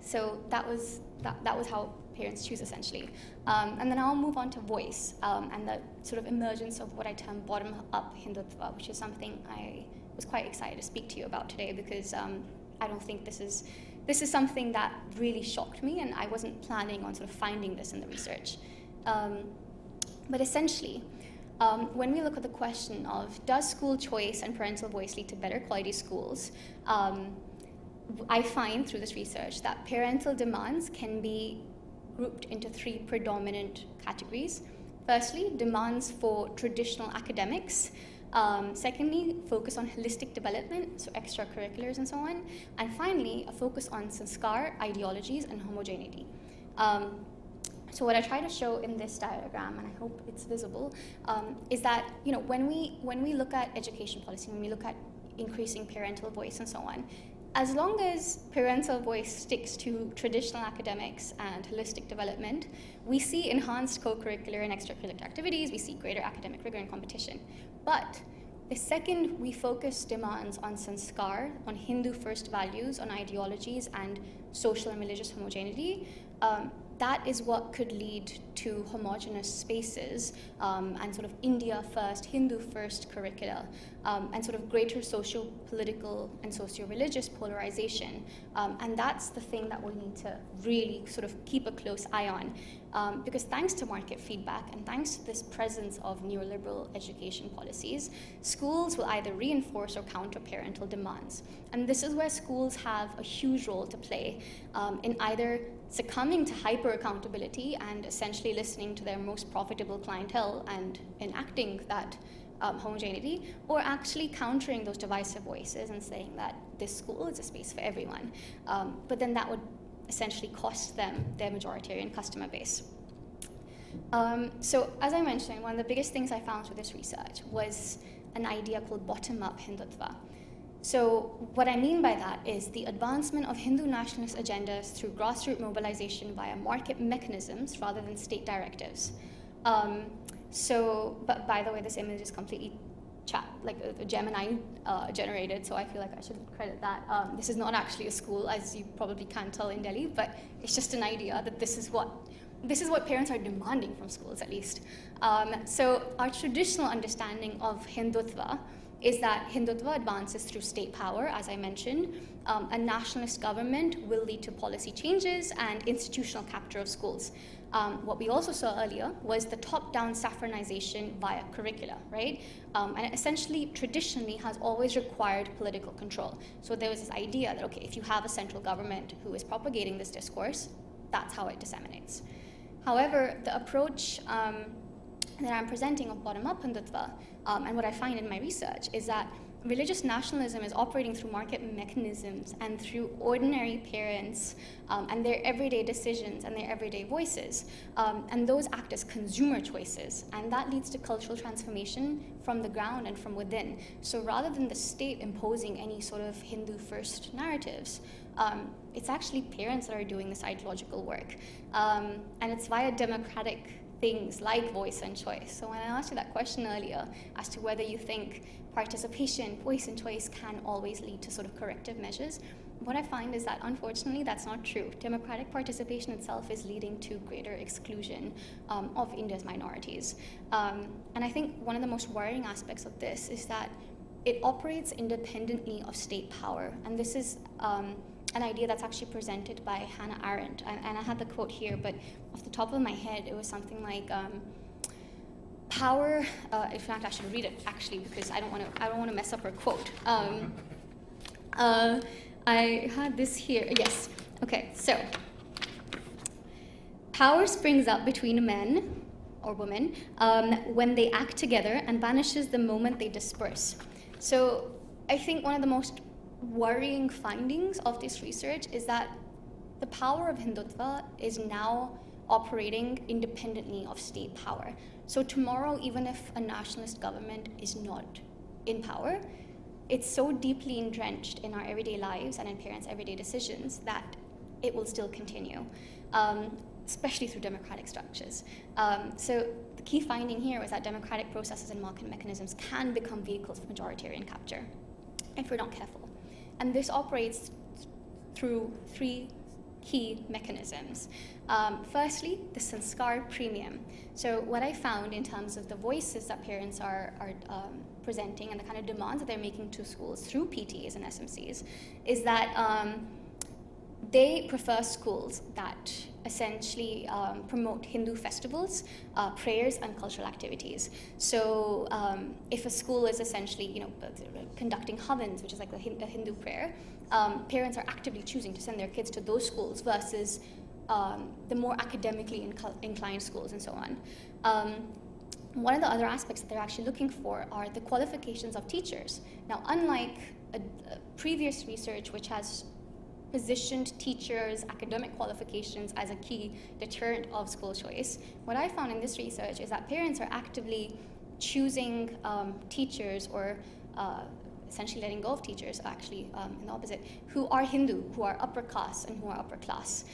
So that was how parents choose essentially. And then I'll move on to voice and the sort of emergence of what I term bottom-up Hindutva, which is something I was quite excited to speak to you about today because I don't think this is something that really shocked me, and I wasn't planning on sort of finding this in the research. But essentially, when we look at the question of does school choice and parental voice lead to better quality schools, I find through this research that parental demands can be grouped into three predominant categories. Firstly, demands for traditional academics. Secondly, focus on holistic development, so extracurriculars and so on. And finally, a focus on sanskar, ideologies, and homogeneity. So what I try to show in this diagram, and I hope it's visible, is that when we look at education policy, when we look at increasing parental voice and so on, as long as parental voice sticks to traditional academics and holistic development, we see enhanced co-curricular and extracurricular activities, we see greater academic rigor and competition. But the second we focus demands on sanskar, on Hindu first values, on ideologies, and social and religious homogeneity, that is what could lead to homogenous spaces and sort of India first, Hindu first curricula, and sort of greater social, political, and socio-religious polarization. And that's the thing that we'll need to really sort of keep a close eye on. Because thanks to market feedback and thanks to this presence of neoliberal education policies, schools will either reinforce or counter parental demands. And this is where schools have a huge role to play in either succumbing to hyper accountability and essentially listening to their most profitable clientele and enacting that homogeneity, or actually countering those divisive voices and saying that this school is a space for everyone. But then that would essentially cost them their majoritarian customer base. So as I mentioned, one of the biggest things I found through this research was an idea called bottom-up Hindutva. So what I mean by that is the advancement of Hindu nationalist agendas through grassroots mobilization via market mechanisms rather than state directives. But by the way, this image is completely a Gemini generated, so I feel like I should credit that. This is not actually a school, as you probably can't tell in Delhi, but it's just an idea that this is what parents are demanding from schools, at least. So our traditional understanding of Hindutva is that Hindutva advances through state power, as I mentioned. A nationalist government will lead to policy changes and institutional capture of schools. What we also saw earlier was the top-down saffronization via curricula, right? And it essentially, traditionally, has always required political control. So there was this idea that, okay, if you have a central government who is propagating this discourse, that's how it disseminates. However, the approach that I'm presenting of bottom-up Hindutva, and what I find in my research is that religious nationalism is operating through market mechanisms and through ordinary parents and their everyday decisions and their everyday voices. And those act as consumer choices. And that leads to cultural transformation from the ground and from within. So rather than the state imposing any sort of Hindu first narratives, it's actually parents that are doing this ideological work. And it's via democratic things like voice and choice. So when I asked you that question earlier as to whether you think participation, voice and choice can always lead to sort of corrective measures, what I find is that unfortunately that's not true. Democratic participation itself is leading to greater exclusion of India's minorities. And I think one of the most worrying aspects of this is that it operates independently of state power. And this is an idea that's actually presented by Hannah Arendt. And I had the quote here, but off the top of my head, it was something like, power, in fact, I should read it actually because I don't want to mess up her quote. I had this here, yes. Okay, so, power springs up between men or women when they act together and vanishes the moment they disperse. So I think one of the most worrying findings of this research is that the power of Hindutva is now operating independently of state power. So tomorrow, even if a nationalist government is not in power, it's so deeply entrenched in our everyday lives and in parents' everyday decisions that it will still continue, especially through democratic structures. So the key finding here was that democratic processes and market mechanisms can become vehicles of majoritarian capture if we're not careful. And this operates through three key mechanisms. Firstly, the sanskar premium. So what I found in terms of the voices that parents are presenting and the kind of demands that they're making to schools through PTAs and SMCs is that they prefer schools that essentially promote Hindu festivals, prayers, and cultural activities. So if a school is essentially, conducting havans, which is like a Hindu prayer, parents are actively choosing to send their kids to those schools versus the more academically inclined schools and so on. One of the other aspects that they're actually looking for are the qualifications of teachers. Now, unlike a previous research which has positioned teachers' academic qualifications as a key deterrent of school choice, what I found in this research is that parents are actively choosing teachers or essentially letting go of teachers, actually in the opposite, who are Hindu, who are upper caste, and who are upper class.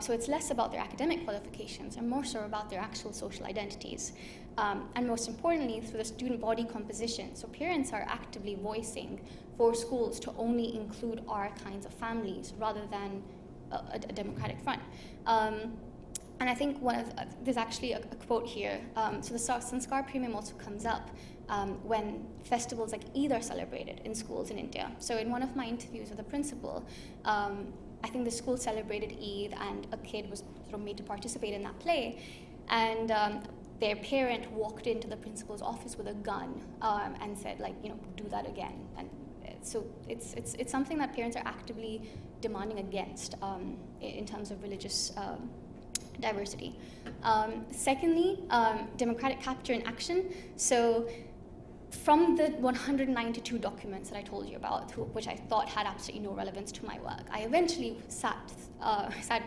So it's less about their academic qualifications and more so about their actual social identities. And most importantly, through the student body composition. So parents are actively voicing for schools to only include our kinds of families rather than a democratic front. And I think there's actually a quote here. So the Sanskar premium also comes up when festivals like Eid are celebrated in schools in India. So in one of my interviews with the principal, I think the school celebrated Eid and a kid was sort of made to participate in that play. And their parent walked into the principal's office with a gun and said, like, do that again. And so it's something that parents are actively demanding against in terms of religious diversity. Secondly, democratic capture and action. So from the 192 documents that I told you about, which I thought had absolutely no relevance to my work, I eventually sat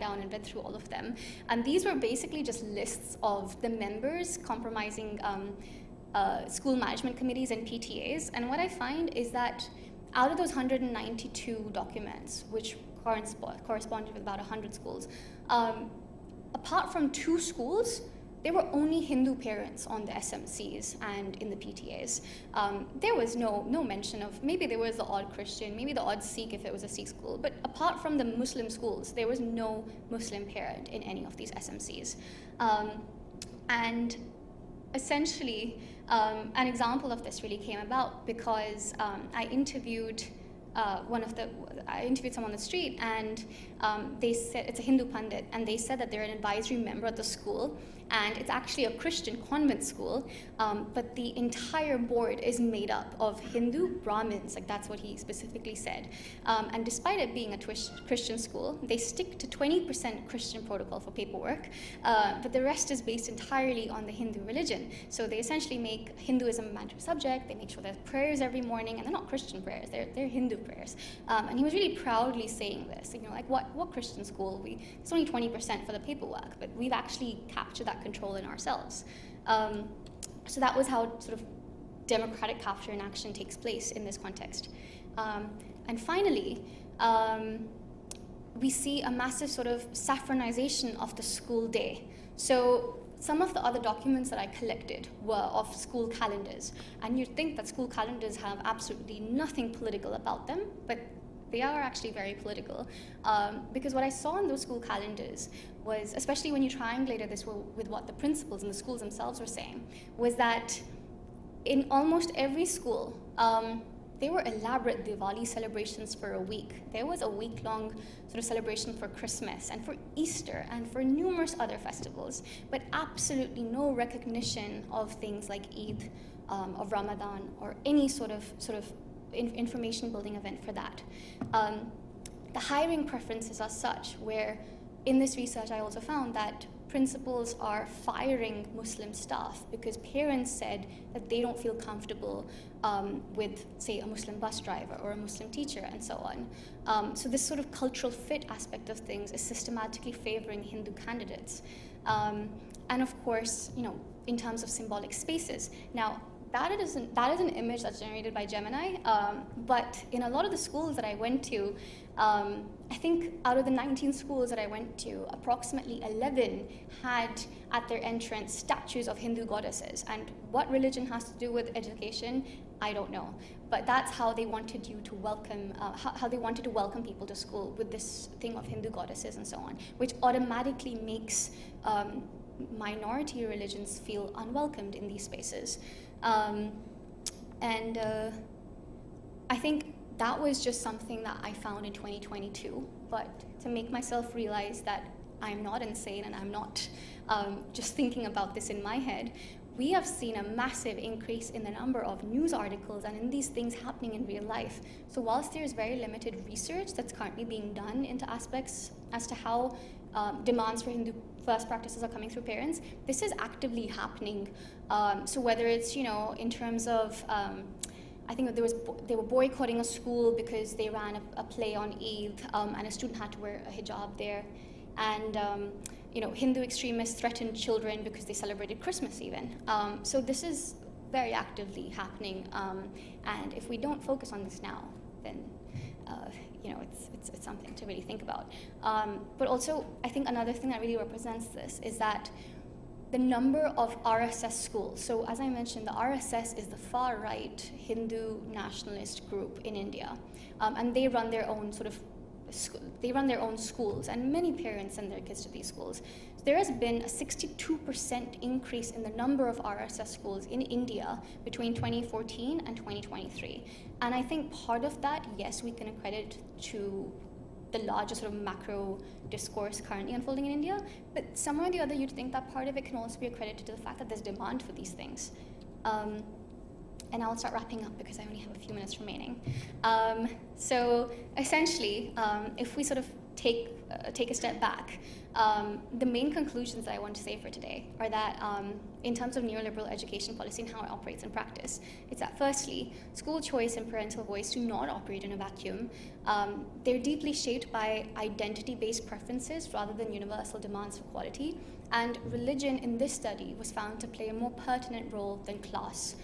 down and read through all of them. And these were basically just lists of the members comprising school management committees and PTAs. And what I find is that out of those 192 documents, which corresponded with about 100 schools, apart from 2 schools, there were only Hindu parents on the SMCs and in the PTAs. There was no mention of, maybe there was the odd Christian, maybe the odd Sikh if it was a Sikh school, but apart from the Muslim schools, there was no Muslim parent in any of these SMCs. And essentially, an example of this really came about because I interviewed someone on the street, and they said, it's a Hindu pundit, and they said that they're an advisory member at the school, and it's actually a Christian convent school, but the entire board is made up of Hindu Brahmins, like that's what he specifically said. And despite it being a Christian school, they stick to 20% Christian protocol for paperwork, but the rest is based entirely on the Hindu religion. So they essentially make Hinduism a mandatory subject, they make sure there's prayers every morning, and they're not Christian prayers, they're Hindu prayers. And he was really proudly saying this, like what Christian school, it's only 20% for the paperwork, but we've actually captured that control in ourselves. So that was how sort of democratic capture and action takes place in this context. And finally, we see a massive sort of saffronization of the school day. So some of the other documents that I collected were of school calendars. And you'd think that school calendars have absolutely nothing political about them, but they are actually very political. Because what I saw in those school calendars was, especially when you triangulated this with what the principals and the schools themselves were saying, was that in almost every school, there were elaborate Diwali celebrations for a week. There was a week-long sort of celebration for Christmas and for Easter and for numerous other festivals, but absolutely no recognition of things like Eid, of Ramadan, or any sort of information-building event for that. The hiring preferences are such where, in this research, I also found that principals are firing Muslim staff because parents said that they don't feel comfortable with, say, a Muslim bus driver or a Muslim teacher and so on. So this sort of cultural fit aspect of things is systematically favoring Hindu candidates. And of course, in terms of symbolic spaces. Now, that is an image that's generated by Gemini, but in a lot of the schools that I went to, I think out of the 19 schools that I went to, approximately 11 had at their entrance statues of Hindu goddesses. And what religion has to do with education, I don't know. But that's how they wanted you to welcome, how they wanted to welcome people to school with this thing of Hindu goddesses and so on, which automatically makes minority religions feel unwelcomed in these spaces. And I think that was just something that I found in 2022, but to make myself realize that I'm not insane and I'm not just thinking about this in my head, we have seen a massive increase in the number of news articles and in these things happening in real life. So whilst there's very limited research that's currently being done into aspects as to how demands for Hindu first practices are coming through parents, this is actively happening. So whether it's, in terms of, I think that they were boycotting a school because they ran a play on Eid, and a student had to wear a hijab there. And Hindu extremists threatened children because they celebrated Christmas even. So this is very actively happening, and if we don't focus on this now, then it's something to really think about. But also, I think another thing that really represents this is that the number of RSS schools. So as I mentioned, the RSS is the far-right Hindu nationalist group in India, and they run their own sort of they run their own schools, and many parents send their kids to these schools. So there has been a 62% increase in the number of RSS schools in India between 2014 and 2023. And I think part of that, yes, we can accredit to the larger sort of macro discourse currently unfolding in India, but somewhere or the other you'd think that part of it can also be accredited to the fact that there's demand for these things. And I'll start wrapping up because I only have a few minutes remaining. So essentially, if we sort of take a step back, the main conclusions that I want to say for today are that in terms of neoliberal education policy and how it operates in practice, it's that firstly, school choice and parental voice do not operate in a vacuum. They're deeply shaped by identity-based preferences rather than universal demands for quality. And religion in this study was found to play a more pertinent role than class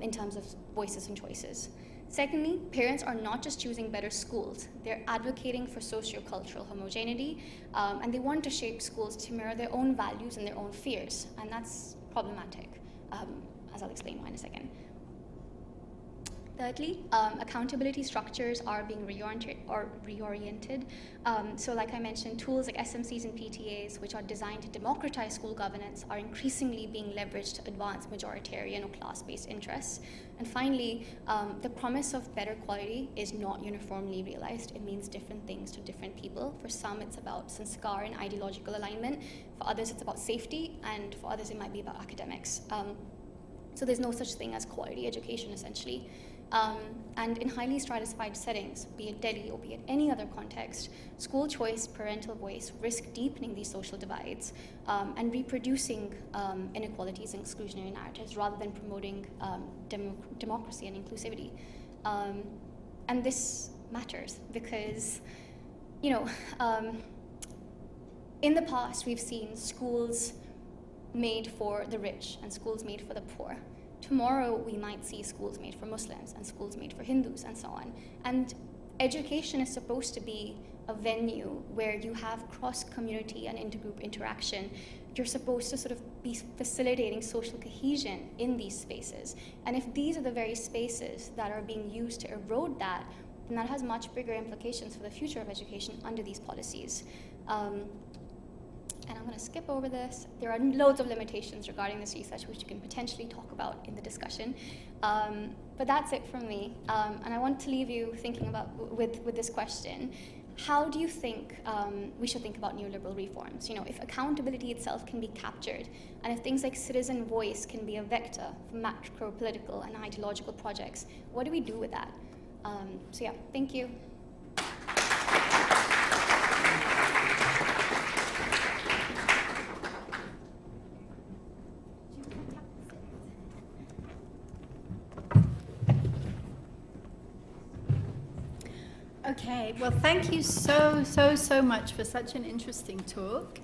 in terms of voices and choices. Secondly, parents are not just choosing better schools, they're advocating for socio-cultural homogeneity, and they want to shape schools to mirror their own values and their own fears, and that's problematic, as I'll explain why in a second. Thirdly, accountability structures are being reoriented. So like I mentioned, tools like SMCs and PTAs, which are designed to democratize school governance, are increasingly being leveraged to advance majoritarian or class-based interests. And finally, the promise of better quality is not uniformly realized. It means different things to different people. For some, it's about sanskar and ideological alignment. For others, it's about safety. And for others, it might be about academics. So there's no such thing as quality education, essentially. And in highly stratified settings, be it Delhi or be it any other context, school choice, parental voice risk deepening these social divides and reproducing inequalities and exclusionary narratives rather than promoting democracy and inclusivity. And this matters because, you know, in the past we've seen schools made for the rich and schools made for the poor. Tomorrow, we might see schools made for Muslims and schools made for Hindus and so on. And education is supposed to be a venue where you have cross-community and intergroup interaction. You're supposed to sort of be facilitating social cohesion in these spaces. And if these are the very spaces that are being used to erode that, then that has much bigger implications for the future of education under these policies. And I'm going to skip over this. There are loads of limitations regarding this research, which you can potentially talk about in the discussion. But that's it from me. And I want to leave you thinking about, with this question. How do you think we should think about neoliberal reforms? You know, if accountability itself can be captured, and if things like citizen voice can be a vector for macro political and ideological projects, what do we do with that? So yeah, thank you. Okay, well, thank you so much for such an interesting talk.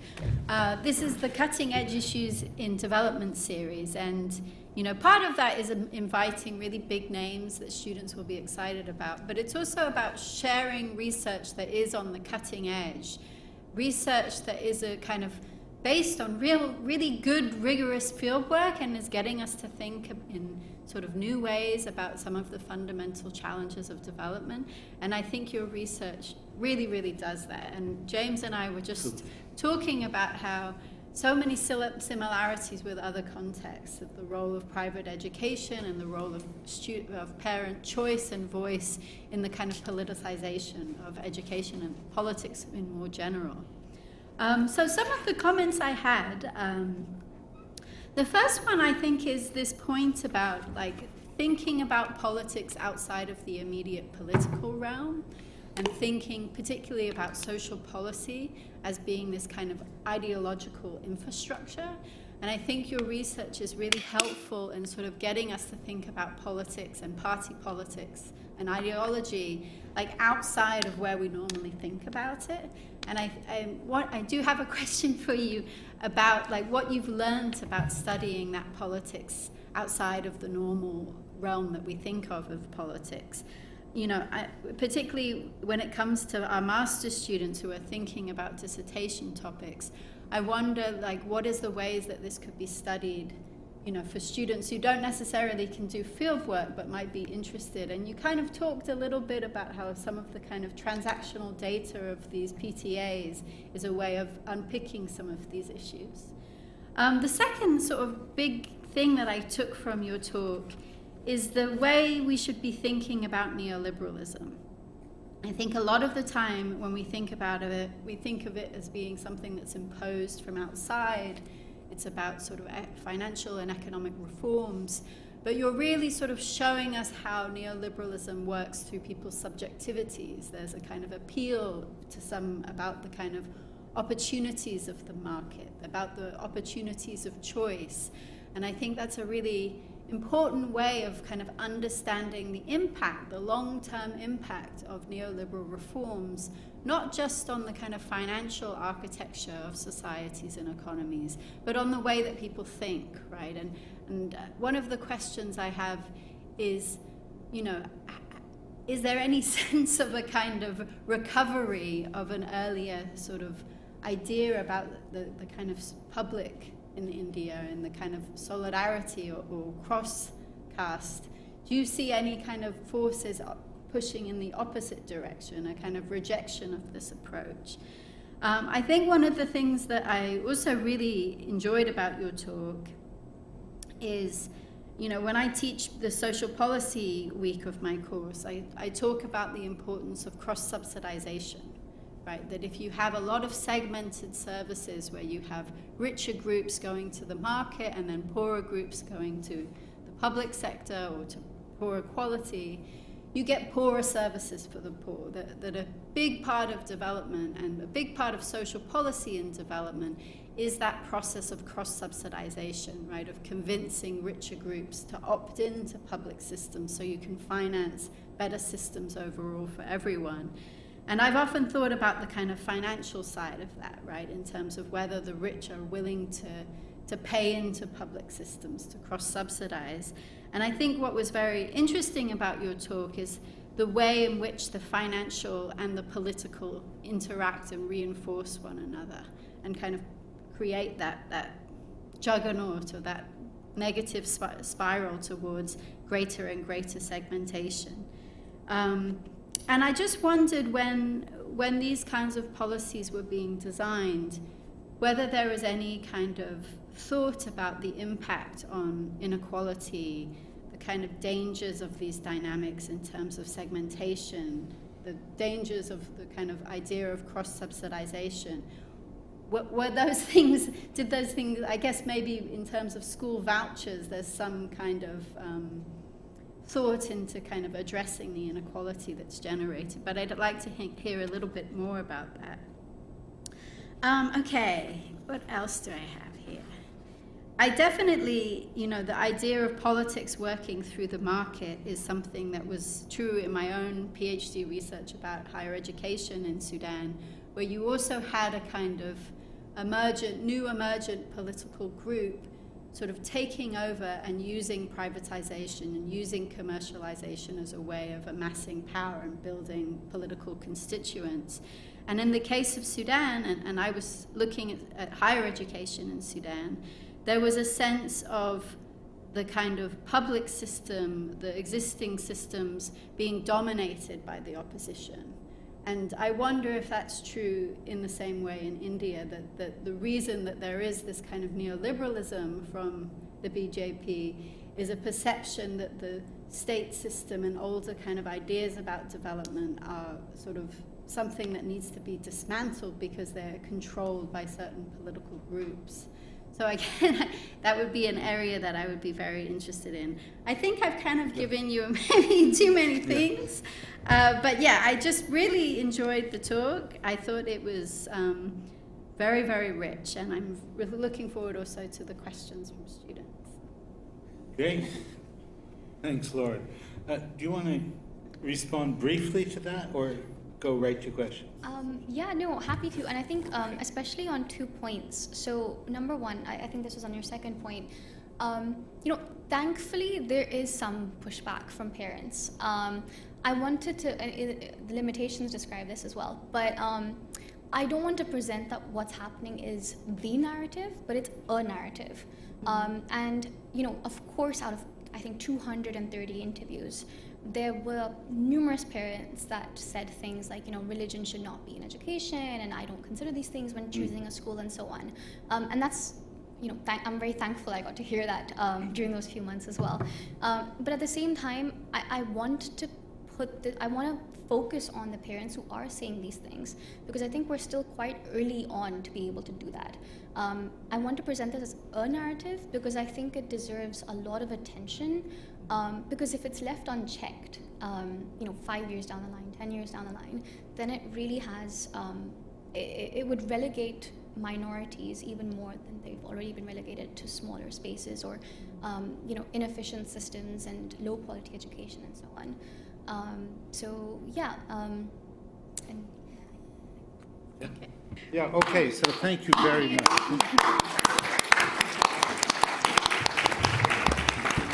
This is the Cutting Edge Issues in Development series, and you know, part of that is inviting really big names that students will be excited about, but it's also about sharing research that is on the cutting edge, research that is a kind of based on really good, rigorous fieldwork and is getting us to think in sort of new ways about some of the fundamental challenges of development. And I think your research really does that. And James and I were just talking about how so many similarities with other contexts, of the role of private education and the role of parent choice and voice in the kind of politicization of education and politics in more general. So some of the comments I had, the first one I think is this point about like thinking about politics outside of the immediate political realm and thinking particularly about social policy as being this kind of ideological infrastructure. And I think your research is really helpful in sort of getting us to think about politics and party politics and ideology like outside of where we normally think about it. And I do have a question for you about like what you've learned about studying that politics outside of the normal realm that we think of politics. You know, particularly when it comes to our master's students who are thinking about dissertation topics, I wonder like what is the ways that this could be studied for students who don't necessarily can do field work but might be interested. And you kind of talked a little bit about how some of the kind of transactional data of these PTAs is a way of unpicking some of these issues. The second sort of big thing that I took from your talk is the way we should be thinking about neoliberalism. I think a lot of the time when we think about it, we think of it as being something that's imposed from outside. It's about sort of financial and economic reforms, but you're really sort of showing us how neoliberalism works through people's subjectivities. There's a kind of appeal to some about the kind of opportunities of the market, about the opportunities of choice. And I think that's a really important way of kind of understanding the impact, the long-term impact of neoliberal reforms, not just on the kind of financial architecture of societies and economies, but on the way that people think, right? And one of the questions I have is, is there any sense of a kind of recovery of an earlier sort of idea about the kind of public in India and the kind of solidarity or cross-caste? Do you see any kind of forces pushing in the opposite direction, a kind of rejection of this approach? I think one of the things that I also really enjoyed about your talk is, when I teach the social policy week of my course, I talk about the importance of cross-subsidization. Right, that if you have a lot of segmented services where you have richer groups going to the market and then poorer groups going to the public sector or to poorer quality, you get poorer services for the poor. That a big part of development and a big part of social policy in development is that process of cross-subsidization, right, of convincing richer groups to opt into public systems so you can finance better systems overall for everyone. And I've often thought about the kind of financial side of that, right, in terms of whether the rich are willing to pay into public systems, to cross-subsidize. And I think what was very interesting about your talk is the way in which the financial and the political interact and reinforce one another and kind of create that juggernaut or that negative spiral towards greater and greater segmentation. And I just wondered when these kinds of policies were being designed, whether there was any kind of thought about the impact on inequality, the kind of dangers of these dynamics in terms of segmentation, the dangers of the kind of idea of cross-subsidization. Were those things, did those things, I guess maybe in terms of school vouchers, there's some kind of thought into kind of addressing the inequality that's generated, but I'd like to hear a little bit more about that. Okay, what else do I have here? I definitely, the idea of politics working through the market is something that was true in my own PhD research about higher education in Sudan, where you also had a kind of new emergent political group sort of taking over and using privatization and using commercialization as a way of amassing power and building political constituents. And in the case of Sudan, and I was looking at higher education in Sudan, there was a sense of the kind of public system, the existing systems being dominated by the opposition. And I wonder if that's true in the same way in India, that the reason that there is this kind of neoliberalism from the BJP is a perception that the state system and older kind of ideas about development are sort of something that needs to be dismantled because they're controlled by certain political groups. So again, that would be an area that I would be very interested in. I think I've kind of given you maybe too many things. But yeah, I just really enjoyed the talk. I thought it was very, very rich. And I'm really looking forward also to the questions from students. Great. Thanks, Laura. Do you want to respond briefly to that or go right to questions? Yeah, no, happy to. And I think especially on 2 points. So number one, I think this was on your second point. Thankfully, there is some pushback from parents. I wanted to, the limitations describe this as well, but I don't want to present that what's happening is the narrative, but it's a narrative. And, you know, of course, out of, I think, 230 interviews, there were numerous parents that said things like, you know, religion should not be in education, and I don't consider these things when choosing a school, and so on. And that's, you know, I'm very thankful I got to hear that during those few months as well. But at the same time, I want to I want to focus on the parents who are saying these things, because I think we're still quite early on to be able to do that. I want to present this as a narrative because I think it deserves a lot of attention, because if it's left unchecked, you know, 5 years down the line, 10 years down the line, then it really has, it would relegate minorities even more than they've already been relegated to smaller spaces, or you know, inefficient systems and low quality education and so on. So yeah, and Yeah, okay, so thank you very much.